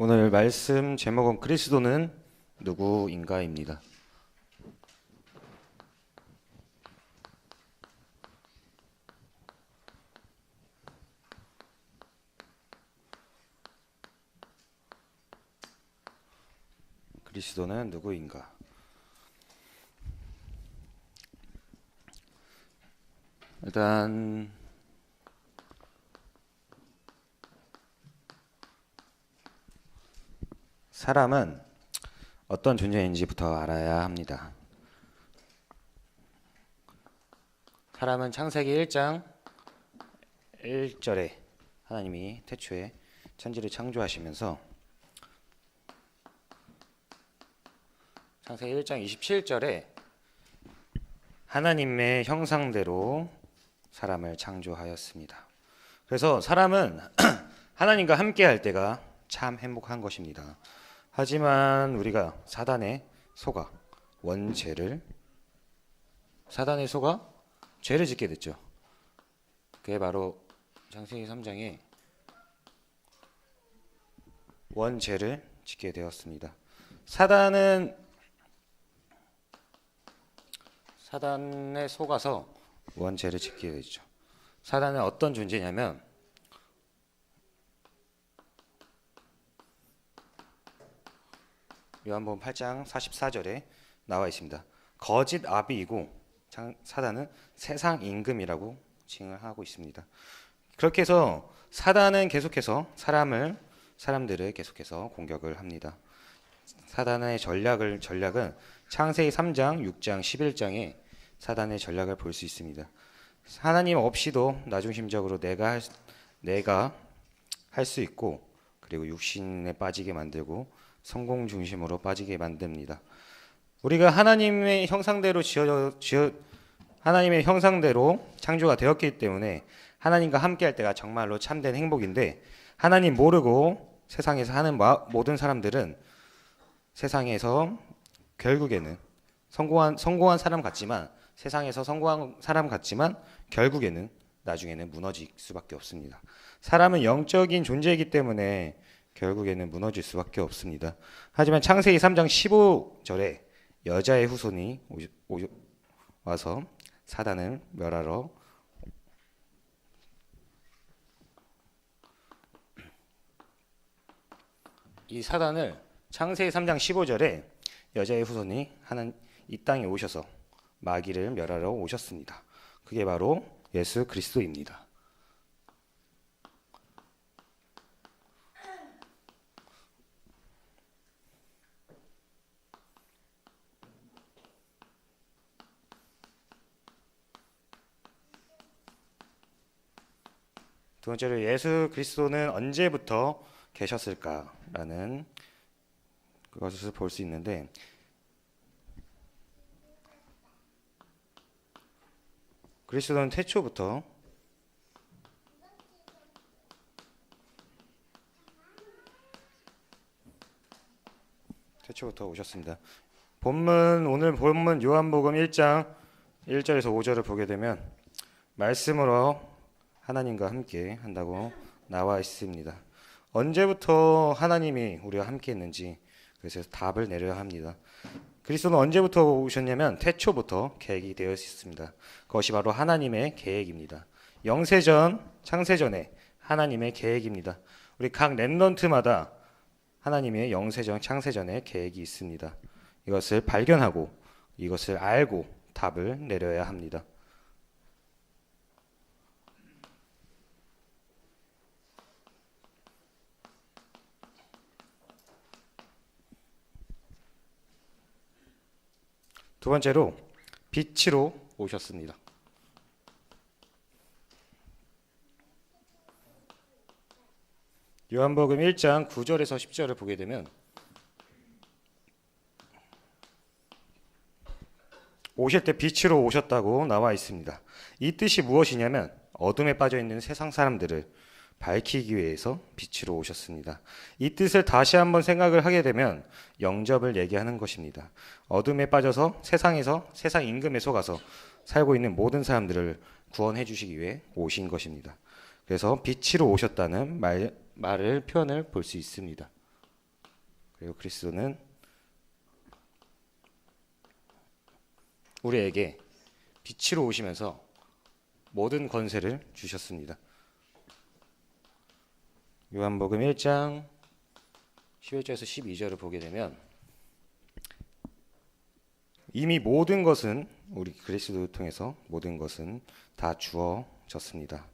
오늘 말씀 제목은 그리스도는 누구인가입니다. 그리스도는 누구인가? 일단 사람은 어떤 존재인지부터 알아야 합니다. 사람은 창세기 1장 1절에 하나님이 태초에 천지를 창조하시면서 창세기 1장 27절에 하나님의 형상대로 사람을 창조하였습니다. 그래서 사람은 하나님과 함께 할 때가 참 행복한 것입니다. 하지만 우리가 사단의 속아 죄를 짓게 됐죠. 그게 바로 창세기 3장에 원죄를 짓게 되었습니다. 사단의 속아서 원죄를 짓게 되죠. 사단은 어떤 존재냐면 요한복음 8장 44절에 나와 있습니다. 거짓 아비이고 사단은 세상 임금이라고 칭을 하고 있습니다. 그렇게 해서 사단은 계속해서 사람들을 계속해서 공격을 합니다. 사단의 전략은 창세기 3장, 6장, 11장에 사단의 전략을 볼 수 있습니다. 하나님 없이도 나중심적으로 내가 할 수 있고, 그리고 육신에 빠지게 만들고 성공 중심으로 빠지게 만듭니다. 우리가 하나님의 형상대로 하나님의 형상대로 창조가 되었기 때문에 하나님과 함께 할 때가 정말로 참된 행복인데, 하나님 모르고 세상에서 하는 모든 사람들은 세상에서 결국에는 성공한 사람 같지만, 세상에서 성공한 사람 같지만 결국에는 나중에는 무너질 수밖에 없습니다. 사람은 영적인 존재이기 때문에 결국에는 무너질 수밖에 없습니다. 하지만 창세기 3장 15절에 여자의 후손이 와서 사단을 멸하러 이 사단을 창세기 3장 15절에 여자의 후손이 이 땅에 오셔서 마귀를 멸하러 오셨습니다. 그게 바로 예수 그리스도입니다. 두 번째로 예수 그리스도는 언제부터 계셨을까라는 그것을 볼 수 있는데, 그리스도는 태초부터 오셨습니다. 오늘 본문 요한복음 1장 1절에서 5절을 보게 되면 말씀으로 하나님과 함께 한다고 나와 있습니다. 언제부터 하나님이 우리와 함께 했는지 그래서 답을 내려야 합니다. 그리스도는 언제부터 오셨냐면 태초부터 계획이 되어 있습니다. 그것이 바로 하나님의 계획입니다. 영세전, 창세전에 하나님의 계획입니다. 우리 각 렘넌트마다 하나님의 영세전, 창세전의 계획이 있습니다. 이것을 발견하고 이것을 알고 답을 내려야 합니다. 두 번째로 빛으로 오셨습니다. 요한복음 1장 9절에서 10절을 보게 되면 오실 때 빛으로 오셨다고 나와 있습니다. 이 뜻이 무엇이냐면 어둠에 빠져 있는 세상 사람들을 밝히기 위해서 빛으로 오셨습니다. 이 뜻을 다시 한번 생각을 하게 되면 영접을 얘기하는 것입니다. 어둠에 빠져서 세상 임금에 속아서 살고 있는 모든 사람들을 구원해 주시기 위해 오신 것입니다. 그래서 빛으로 오셨다는 표현을 볼 수 있습니다. 그리고 그리스도는 우리에게 빛으로 오시면서 모든 권세를 주셨습니다. 요한복음 1장 11절에서 12절을 보게 되면 이미 모든 것은 우리 그리스도를 통해서 모든 것은 다 주어졌습니다.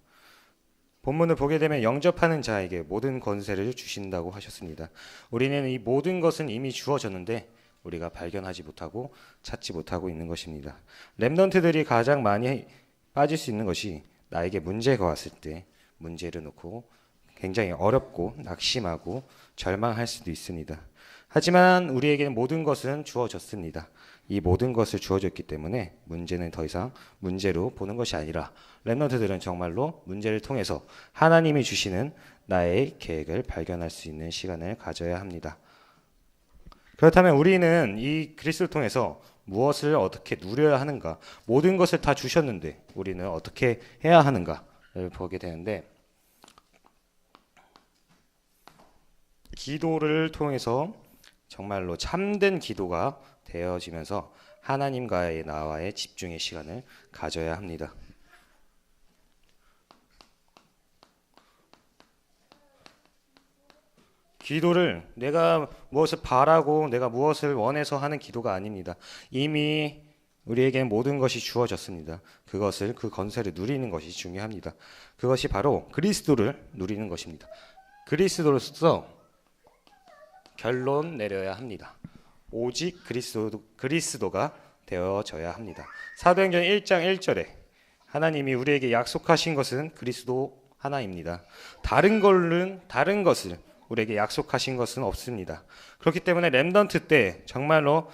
본문을 보게 되면 영접하는 자에게 모든 권세를 주신다고 하셨습니다. 우리는 이 모든 것은 이미 주어졌는데 우리가 발견하지 못하고 찾지 못하고 있는 것입니다. 렘넌트들이 가장 많이 빠질 수 있는 것이 나에게 문제가 왔을 때 문제를 놓고 굉장히 어렵고 낙심하고 절망할 수도 있습니다. 하지만 우리에게는 모든 것은 주어졌습니다. 이 모든 것을 주어졌기 때문에 문제는 더 이상 문제로 보는 것이 아니라 렘넌트들은 정말로 문제를 통해서 하나님이 주시는 나의 계획을 발견할 수 있는 시간을 가져야 합니다. 그렇다면 우리는 이 그리스도를 통해서 무엇을 어떻게 누려야 하는가, 모든 것을 다 주셨는데 우리는 어떻게 해야 하는가를 보게 되는데, 기도를 통해서 정말로 참된 기도가 되어지면서 하나님과의 나와의 집중의 시간을 가져야 합니다. 기도를 내가 무엇을 바라고 내가 무엇을 원해서 하는 기도가 아닙니다. 이미 우리에게는 모든 것이 주어졌습니다. 그 권세를 누리는 것이 중요합니다. 그것이 바로 그리스도를 누리는 것입니다. 그리스도로서 결론 내려야 합니다. 오직 그리스도가 되어져야 합니다. 사도행전 1장 1절에 하나님이 우리에게 약속하신 것은 그리스도 하나입니다. 다른 것을 우리에게 약속하신 것은 없습니다. 그렇기 때문에 렘넌트 때 정말로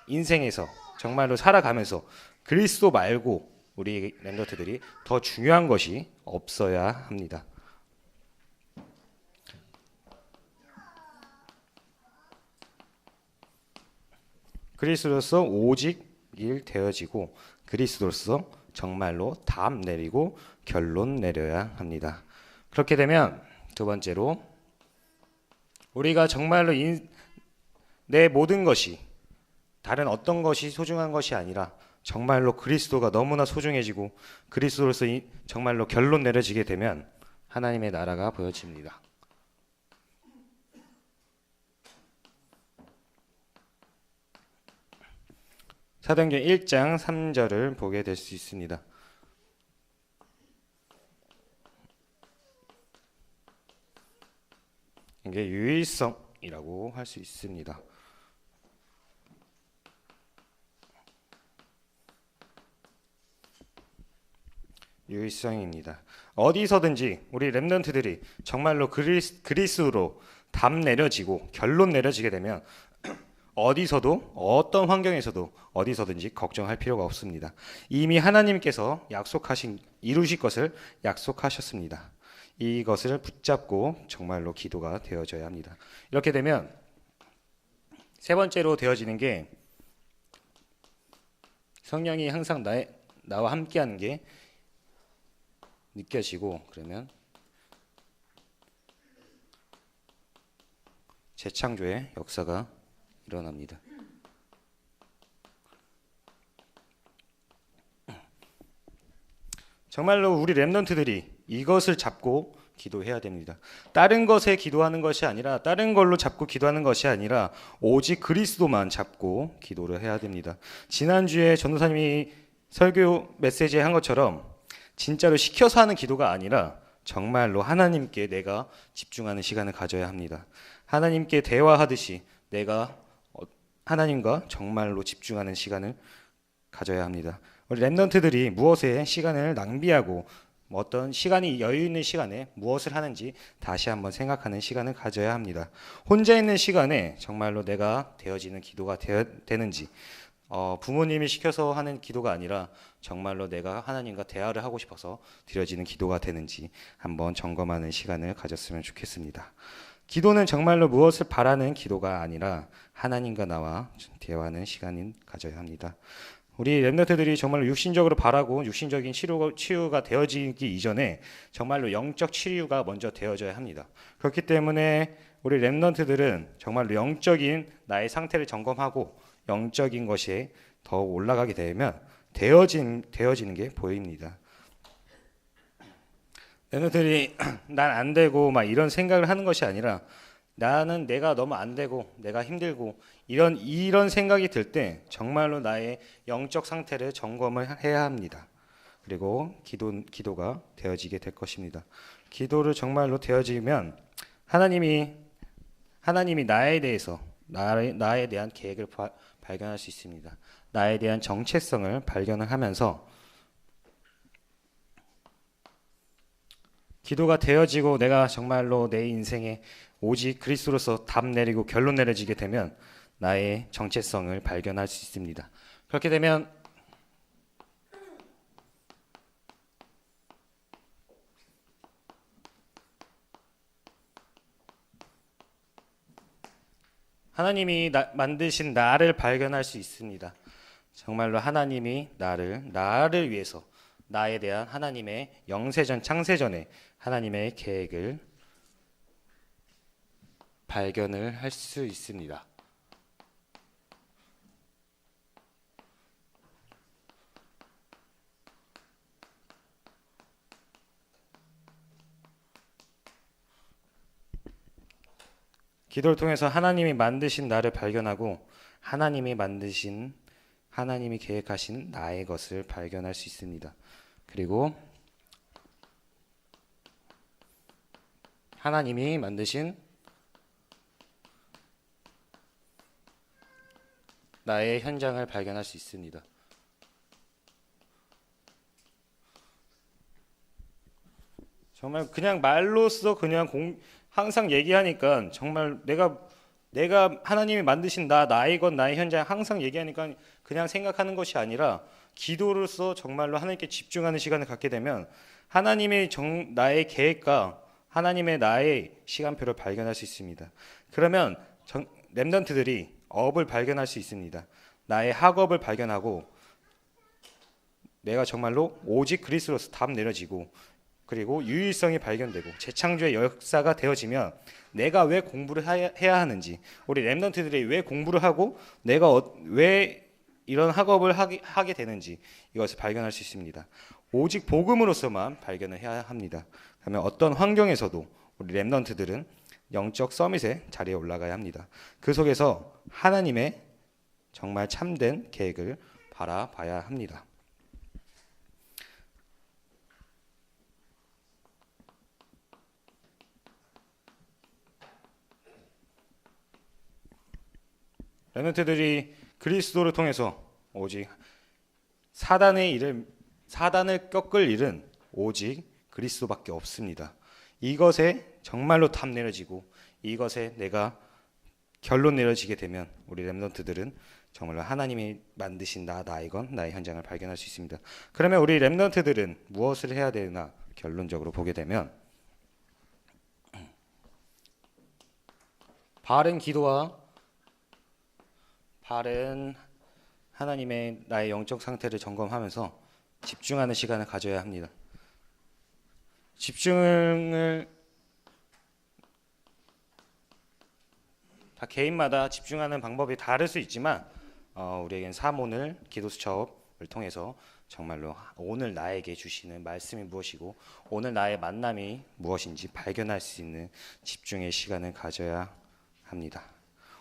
인생에서 정말로 살아가면서 그리스도 말고 우리 렘넌트들이 더 중요한 것이 없어야 합니다. 그리스도로서 오직 일 되어지고 그리스도로서 정말로 답 내리고 결론 내려야 합니다. 그렇게 되면 두 번째로 우리가 정말로 내 모든 것이 다른 어떤 것이 소중한 것이 아니라 정말로 그리스도가 너무나 소중해지고 그리스도로서 정말로 결론 내려지게 되면 하나님의 나라가 보여집니다. 사도행전 1장 3절을 보게 될 수 있습니다. 이게 유일성이라고 할 수 있습니다. 유일성입니다. 어디서든지 우리 렘넌트들이 정말로 그리스도로 답 내려지고 결론 내려지게 되면 어디서도 어떤 환경에서도 어디서든지 걱정할 필요가 없습니다. 이미 하나님께서 이루실 것을 약속하셨습니다. 이것을 붙잡고 정말로 기도가 되어져야 합니다. 이렇게 되면 세 번째로 되어지는 게 성령이 항상 나와 함께하는 게 느껴지고, 그러면 재창조의 역사가 일어납니다. 정말로 우리 렘넌트들이 이것을 잡고 기도해야 됩니다. 다른 것에 기도하는 것이 아니라 다른 걸로 잡고 기도하는 것이 아니라 오직 그리스도만 잡고 기도를 해야 됩니다. 지난주에 전도사님이 설교 메시지에 한 것처럼 진짜로 시켜서 하는 기도가 아니라 정말로 하나님께 내가 집중하는 시간을 가져야 합니다. 하나님께 대화하듯이 내가 하나님과 정말로 집중하는 시간을 가져야 합니다. 우리 렘넌트들이 무엇에 시간을 낭비하고 어떤 시간이 여유 있는 시간에 무엇을 하는지 다시 한번 생각하는 시간을 가져야 합니다. 혼자 있는 시간에 정말로 내가 되어지는 기도가 되는지, 부모님이 시켜서 하는 기도가 아니라 정말로 내가 하나님과 대화를 하고 싶어서 드려지는 기도가 되는지 한번 점검하는 시간을 가졌으면 좋겠습니다. 기도는 정말로 무엇을 바라는 기도가 아니라 하나님과 나와 대화하는 시간을 가져야 합니다. 우리 렘넌트들이 정말로 육신적으로 바라고 육신적인 치유가 되어지기 이전에 정말로 영적 치유가 먼저 되어져야 합니다. 그렇기 때문에 우리 렘넌트들은 정말로 영적인 나의 상태를 점검하고 영적인 것에 더 올라가게 되면 되어지는 게 보입니다. 렘넌트들이 난 안 되고 막 이런 생각을 하는 것이 아니라 나는 내가 너무 안 되고 내가 힘들고 이런 생각이 들 때 정말로 나의 영적 상태를 점검을 해야 합니다. 그리고 기도가 되어지게 될 것입니다. 기도를 정말로 되어지면 하나님이 나에 대해서 나에 대한 계획을 발견할 수 있습니다. 나에 대한 정체성을 발견을 하면서 기도가 되어지고 내가 정말로 내 인생에 오직 그리스도로서 답 내리고 결론 내려지게 되면 나의 정체성을 발견할 수 있습니다. 그렇게 되면 하나님이 만드신 나를 발견할 수 있습니다. 정말로 하나님이 나를 위해서 나에 대한 하나님의 영세전 창세전에 하나님의 계획을 발견을 할 수 있습니다. 기도를 통해서 하나님이 만드신 나를 발견하고 하나님이 계획하신 나의 것을 발견할 수 있습니다. 그리고 하나님이 만드신 나의 현장을 발견할 수 있습니다. 정말 그냥 말로써 항상 얘기하니까 정말 내가 하나님이 만드신 나의 것, 나의 현장 항상 얘기하니까 그냥 생각하는 것이 아니라 기도로서 정말로 하나님께 집중하는 시간을 갖게 되면 하나님의 나의 계획과 하나님의 나의 시간표를 발견할 수 있습니다. 그러면 렘넌트들이 업을 발견할 수 있습니다. 나의 학업을 발견하고 내가 정말로 오직 그리스도로서 답 내려지고 그리고 유일성이 발견되고 재창조의 역사가 되어지면 내가 왜 공부를 해야 하는지, 우리 렘넌트들이 왜 공부를 하고 내가 왜 이런 학업을 하게 되는지 이것을 발견할 수 있습니다. 오직 복음으로서만 발견을 해야 합니다. 그러면 어떤 환경에서도 우리 렘넌트들은 영적 서밋의 자리에 올라가야 합니다. 그 속에서 하나님의 정말 참된 계획을 바라봐야 합니다. 렘넌트들이 그리스도를 통해서 오직 사단을 꺾을 일은 오직 그리스도밖에 없습니다. 이것에 정말로 답 내려지고 이것에 내가 결론 내려지게 되면 우리 렘넌트들은 정말로 하나님이 만드신 나이건 나의 현장을 발견할 수 있습니다. 그러면 우리 렘넌트들은 무엇을 해야 되나 결론적으로 보게 되면 바른 기도와 바른 하나님의 나의 영적 상태를 점검하면서 집중하는 시간을 가져야 합니다. 집중을 다 개인마다 집중하는 방법이 다를 수 있지만 우리에겐 사모늘 기도 수첩을 통해서 정말로 오늘 나에게 주시는 말씀이 무엇이고 오늘 나의 만남이 무엇인지 발견할 수 있는 집중의 시간을 가져야 합니다.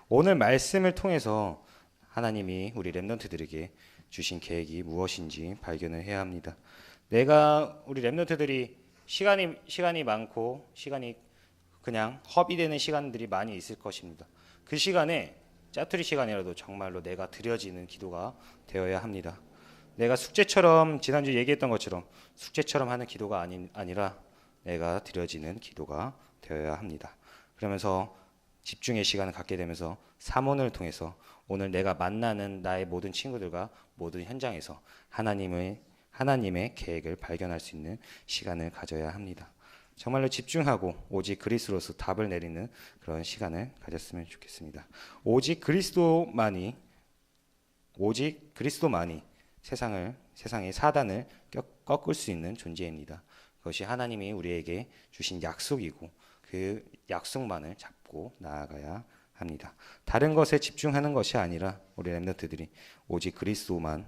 오늘 말씀을 통해서 하나님이 우리 렘넌트들에게 주신 계획이 무엇인지 발견을 해야 합니다. 우리 렘넌트들이 시간이 많고 시간이 그냥 허비되는 시간들이 많이 있을 것입니다. 그 시간에 짜투리 시간이라도 정말로 내가 드려지는 기도가 되어야 합니다. 내가 숙제처럼 지난주 얘기했던 것처럼 숙제처럼 하는 기도가 아니라 내가 드려지는 기도가 되어야 합니다. 그러면서 집중의 시간을 갖게 되면서 사모를 통해서 오늘 내가 만나는 나의 모든 친구들과 모든 현장에서 하나님의 계획을 발견할 수 있는 시간을 가져야 합니다. 정말로 집중하고 오직 그리스도로서 답을 내리는 그런 시간을 가졌으면 좋겠습니다. 오직 그리스도만이 세상의 사단을 꺾을 수 있는 존재입니다. 그것이 하나님이 우리에게 주신 약속이고 그 약속만을 잡고 잡고 나아가야 합니다. 다른 것에 집중하는 것이 아니라 우리 렘넌트들이 오직 그리스도만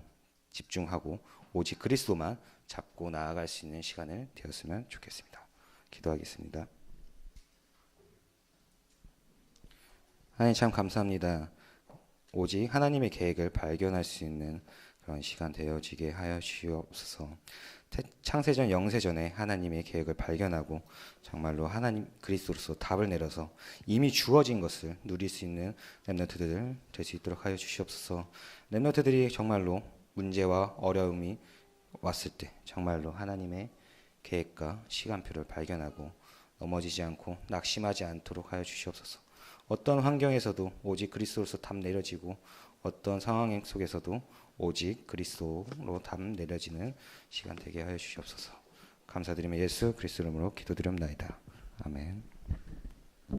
집중하고 오직 그리스도만 잡고 나아갈 수 있는 시간을 되었으면 좋겠습니다. 기도하겠습니다. 하나님 참 감사합니다. 오직 하나님의 계획을 발견할 수 있는 그런 시간 되어지게 하여 주시옵소서. 창세전 영세전에 하나님의 계획을 발견하고 정말로 하나님 그리스도로서 답을 내려서 이미 주어진 것을 누릴 수 있는 렘넌트들 될 수 있도록 하여 주시옵소서. 렘넌트들이 정말로 문제와 어려움이 왔을 때 정말로 하나님의 계획과 시간표를 발견하고 넘어지지 않고 낙심하지 않도록 하여 주시옵소서. 어떤 환경에서도 오직 그리스도로서 답 내려지고 어떤 상황 속에서도 오직 그리스도로 답 내려지는 시간 되게 하여 주시옵소서. 감사드리며 예수 그리스도 이름으로 기도드립니다. 아멘.